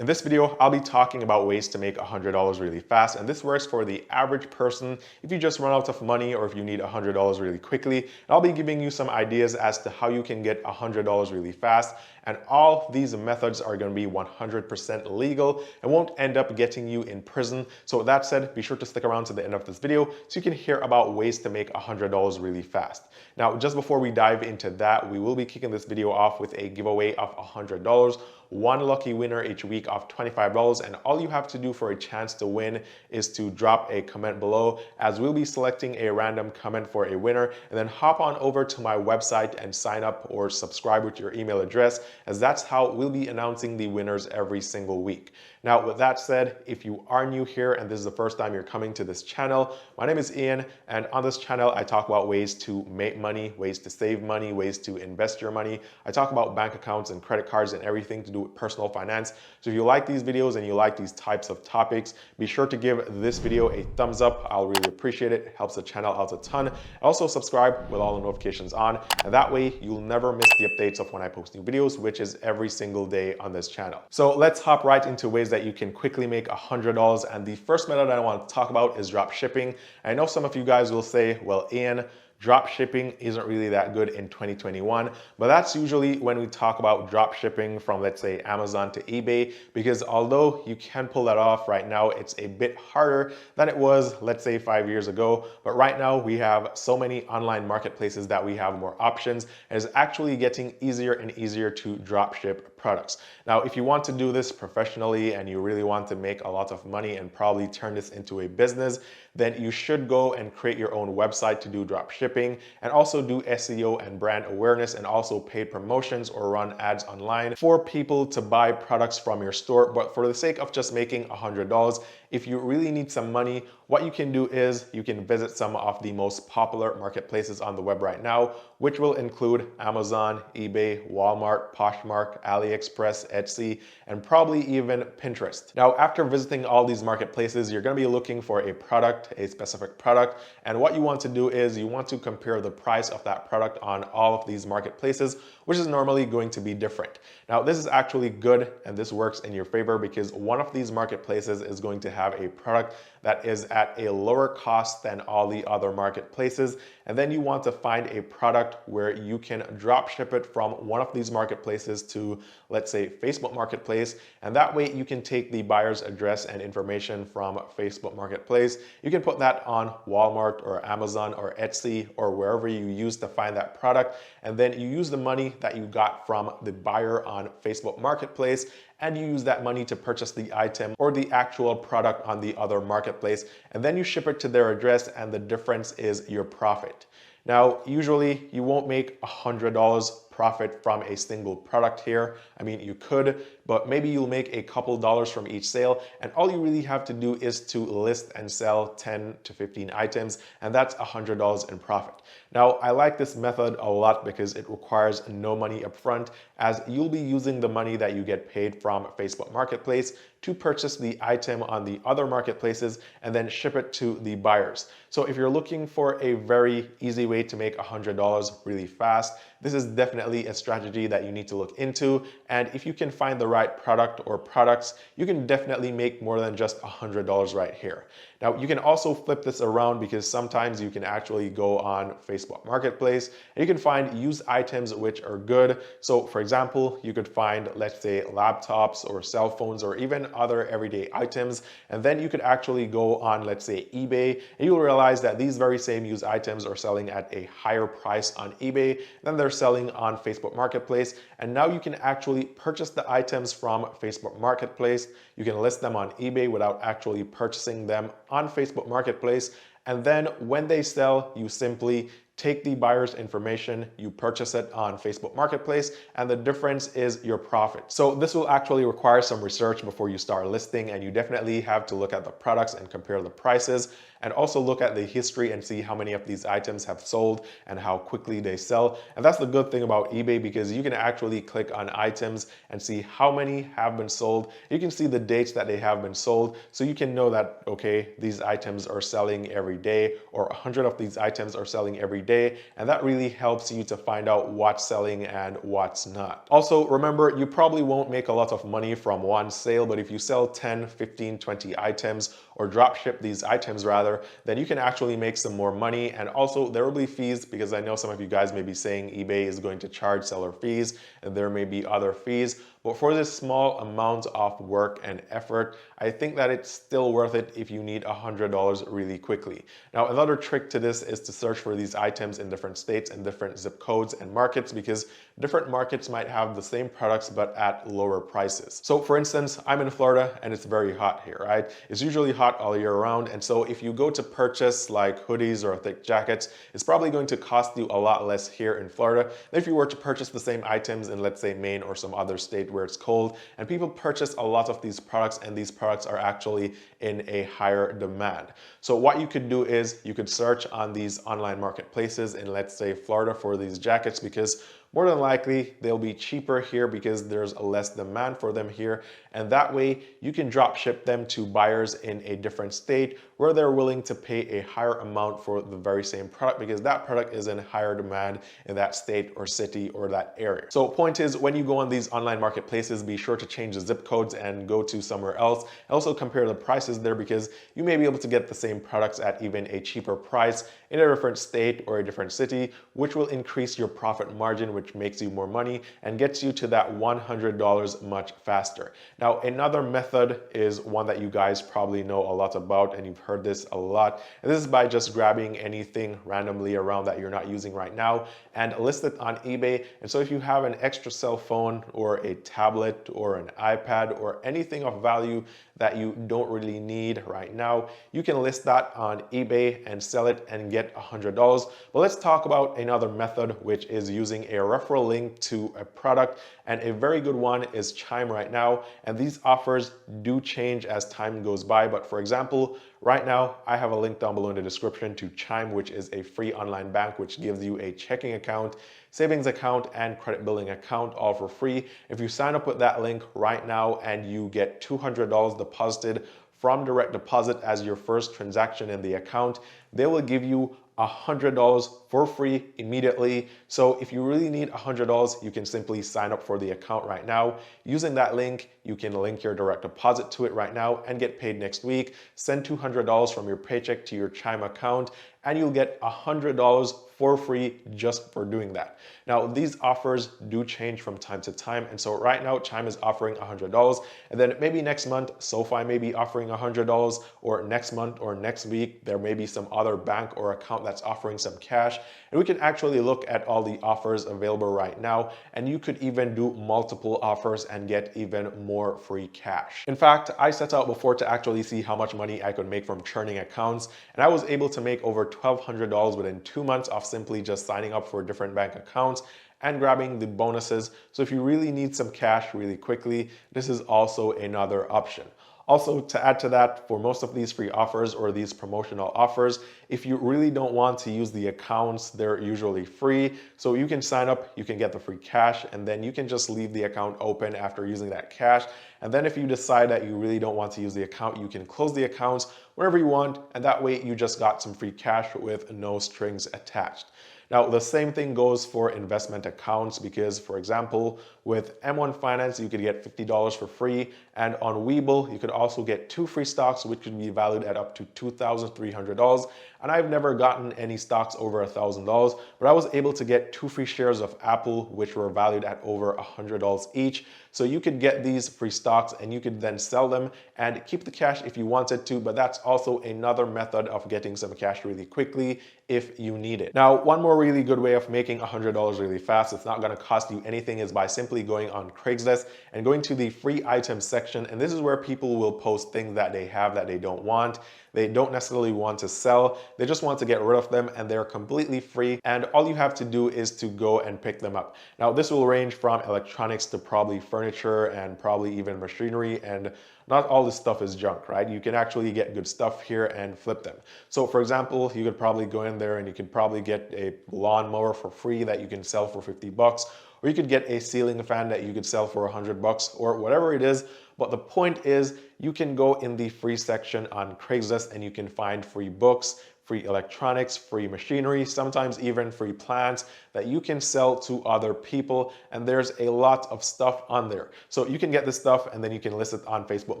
In this video, I'll be talking about ways to make $100 really fast, and this works for the average person if you just run out of money or if you need $100 really quickly. And I'll be giving you some ideas as to how you can get $100 really fast, and all these methods are going to be 100% legal and won't end up getting you in prison. So with that said, be sure to stick around to the end of this video so you can hear about ways to make $100 really fast. Now, just before we dive into that, we will be kicking this video off with a giveaway of $100. One lucky winner each week of $25, and all you have to do for a chance to win is to drop a comment below, as we'll be selecting a random comment for a winner, and then hop on over to my website and sign up or subscribe with your email address, as that's how we'll be announcing the winners every single week. Now, with that said, if you are new here and this is the first time you're coming to this channel, my name is Ian, and on this channel I talk about ways to make money, ways to save money, ways to invest your money. I talk about bank accounts and credit cards and everything to do with personal finance. So if you like these videos and you like these types of topics, be sure to give this video a thumbs up. I'll really appreciate it. It helps the channel out a ton. Also subscribe with all the notifications on, and that way you'll never miss the updates of when I post new videos, which is every single day on this channel. So let's hop right into ways that you can quickly make $100. And the first method I want to talk about is drop shipping. I know some of you guys will say, well, Ian, drop shipping isn't really that good in 2021, but that's usually when we talk about drop shipping from, let's say, Amazon to eBay, because although you can pull that off right now, it's a bit harder than it was, let's say, 5 years ago. But right now we have so many online marketplaces that we have more options, and it's actually getting easier and easier to drop ship products. Now, if you want to do this professionally and you really want to make a lot of money and probably turn this into a business, then you should go and create your own website to do drop shipping, and also do SEO and brand awareness, and also paid promotions or run ads online for people to buy products from your store. But for the sake of just making $100, if you really need some money, what you can do is you can visit some of the most popular marketplaces on the web right now, which will include Amazon, eBay, Walmart, Poshmark, AliExpress, Etsy, and probably even Pinterest. Now, after visiting all these marketplaces, you're going to be looking for a product, a specific product, and what you want to do is you want to compare the price of that product on all of these marketplaces, which is normally going to be different. Now, this is actually good, and this works in your favor because one of these marketplaces is going to have a product that is at a lower cost than all the other marketplaces, and then you want to find a product where you can drop ship it from one of these marketplaces to, let's say, Facebook Marketplace, and that way you can take the buyer's address and information from Facebook Marketplace. You can put that on Walmart or Amazon or Etsy or wherever you use to find that product, and then you use the money that you got from the buyer on Facebook Marketplace, and you use that money to purchase the item or the actual product on the other marketplace, and then you ship it to their address, and the difference is your profit. Now, usually you won't make $100 profit from a single product here. I mean, you could, but maybe you'll make a couple dollars from each sale, and all you really have to do is to list and sell 10 to 15 items, and that's $100 in profit. Now, I like this method a lot because it requires no money upfront, as you'll be using the money that you get paid from Facebook Marketplace to purchase the item on the other marketplaces and then ship it to the buyers. So if you're looking for a very easy way to make $100 really fast, this is definitely a strategy that you need to look into. And if you can find the right product or products, you can definitely make more than just $100 right here. Now, you can also flip this around because sometimes you can actually go on Facebook Marketplace and you can find used items which are good. So for example, you could find, let's say, laptops or cell phones or even other everyday items. And then you could actually go on, let's say, eBay, and you'll realize that these very same used items are selling at a higher price on eBay than they're selling on Facebook Marketplace. And now you can actually purchase the items from Facebook Marketplace. You can list them on eBay without actually purchasing them on Facebook Marketplace. And then when they sell, you simply take the buyer's information, you purchase it on Facebook Marketplace, and the difference is your profit. So this will actually require some research before you start listing, and you definitely have to look at the products and compare the prices, and also look at the history and see how many of these items have sold and how quickly they sell. And that's the good thing about eBay, because you can actually click on items and see how many have been sold. You can see the dates that they have been sold, so you can know that, okay, these items are selling every day, or 100 of these items are selling every day, and that really helps you to find out what's selling and what's not. Also, remember, you probably won't make a lot of money from one sale, but if you sell 10, 15, 20 items, or drop ship these items rather, then you can actually make some more money. And also there will be fees, because I know some of you guys may be saying eBay is going to charge seller fees and there may be other fees. But for this small amount of work and effort, I think that it's still worth it if you need $100 really quickly. Now, another trick to this is to search for these items in different states and different zip codes and markets, because different markets might have the same products but at lower prices. So for instance, I'm in Florida and it's very hot here, right? It's usually hot all year round. And so if you go to purchase like hoodies or thick jackets, it's probably going to cost you a lot less here in Florida than if you were to purchase the same items in, let's say, Maine or some other state where it's cold. And people purchase a lot of these products, and these products are actually in a higher demand. So what you could do is you could search on these online marketplaces in, let's say, Florida for these jackets, because more than likely they'll be cheaper here because there's less demand for them here. And that way you can drop ship them to buyers in a different state where they're willing to pay a higher amount for the very same product, because that product is in higher demand in that state or city or that area. So point is, when you go on these online marketplaces, be sure to change the zip codes and go to somewhere else. And also compare the prices there, because you may be able to get the same products at even a cheaper price in a different state or a different city, which will increase your profit margin, which makes you more money and gets you to that $100 much faster. Now, another method is one that you guys probably know a lot about, and you've heard this a lot. And this is by just grabbing anything randomly around that you're not using right now and list it on eBay. And so if you have an extra cell phone or a tablet or an iPad or anything of value that you don't really need right now, you can list that on eBay and sell it and get $100. But let's talk about another method, which is using a referral link to a product. And a very good one is Chime right now. And these offers do change as time goes by. But for example, right now, I have a link down below in the description to Chime, which is a free online bank, which gives you a checking account, savings account, and credit building account, all for free. If you sign up with that link right now and you get $200 deposited from direct deposit as your first transaction in the account, they will give you $100 for free immediately. So if you really need $100, you can simply sign up for the account right now. Using that link, you can link your direct deposit to it right now and get paid next week. Send $200 from your paycheck to your Chime account, and you'll get $100 for free just for doing that. Now, these offers do change from time to time. And so right now, Chime is offering $100. And then maybe next month, SoFi may be offering $100, or next month or next week, there may be some other bank or account that's offering some cash. And we can actually look at all the offers available right now. And you could even do multiple offers and get even more free cash. In fact, I set out before to actually see how much money I could make from churning accounts. And I was able to make over $1,200 within 2 months of simply just signing up for different bank accounts and grabbing the bonuses. So if you really need some cash really quickly, this is also another option. Also, to add to that, for most of these free offers or these promotional offers, if you really don't want to use the accounts, they're usually free. So you can sign up, you can get the free cash, and then you can just leave the account open after using that cash. And then if you decide that you really don't want to use the account, you can close the accounts whenever you want. And that way you just got some free cash with no strings attached. Now, the same thing goes for investment accounts, because, for example, with M1 Finance, you could get $50 for free. And on Webull, you could also get 2 free stocks, which could be valued at up to $2,300. And I've never gotten any stocks over $1,000, but I was able to get 2 free shares of Apple, which were valued at over $100 each. So you could get these free stocks and you could then sell them and keep the cash if you wanted to, but that's also another method of getting some cash really quickly if you need it. Now, one more really good way of making $100 really fast, it's not gonna cost you anything, is by simply going on Craigslist and going to the free items section. And this is where people will post things that they have that they don't want. They don't necessarily want to sell, they just want to get rid of them, and they're completely free. And all you have to do is to go and pick them up. Now, this will range from electronics to probably furniture and probably even machinery, and not all this stuff is junk, right? You can actually get good stuff here and flip them. So for example, you could probably go in there and you could probably get a lawnmower for free that you can sell for $50, or you could get a ceiling fan that you could sell for $100, or whatever it is. But the point is, you can go in the free section on Craigslist and you can find free books, free electronics, free machinery, sometimes even free plants that you can sell to other people. And there's a lot of stuff on there. So you can get this stuff and then you can list it on Facebook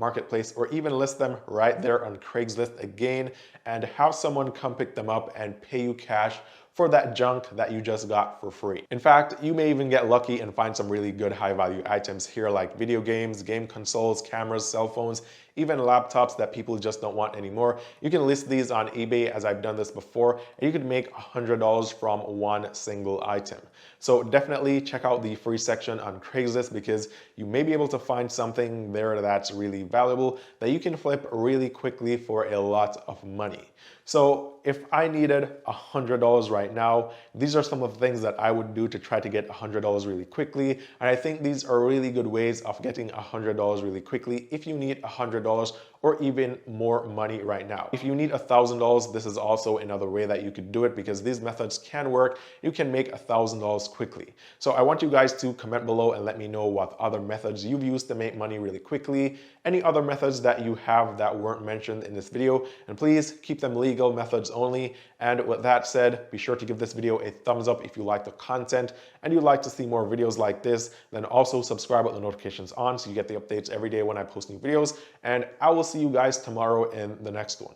Marketplace, or even list them right there on Craigslist again and have someone come pick them up and pay you cash for that junk that you just got for free. In fact, you may even get lucky and find some really good high value items here, like video games, game consoles, cameras, cell phones, even laptops that people just don't want anymore. You can list these on eBay, as I've done this before, and you could make $100 from one single item. So definitely check out the free section on Craigslist, because you may be able to find something there that's really valuable that you can flip really quickly for a lot of money. So if I needed $100 right now, these are some of the things that I would do to try to get $100 really quickly. And I think these are really good ways of getting $100 really quickly if you need $100 or even more money right now. If you need $1,000, this is also another way that you could do it, because these methods can work. You can make $1,000 quickly. So I want you guys to comment below and let me know what other methods you've used to make money really quickly, any other methods that you have that weren't mentioned in this video, and please keep them legal methods only. And with that said, be sure to give this video a thumbs up if you like the content and you'd like to see more videos like this. Then also subscribe with the notifications on so you get the updates every day when I post new videos. And I will see you guys tomorrow in the next one.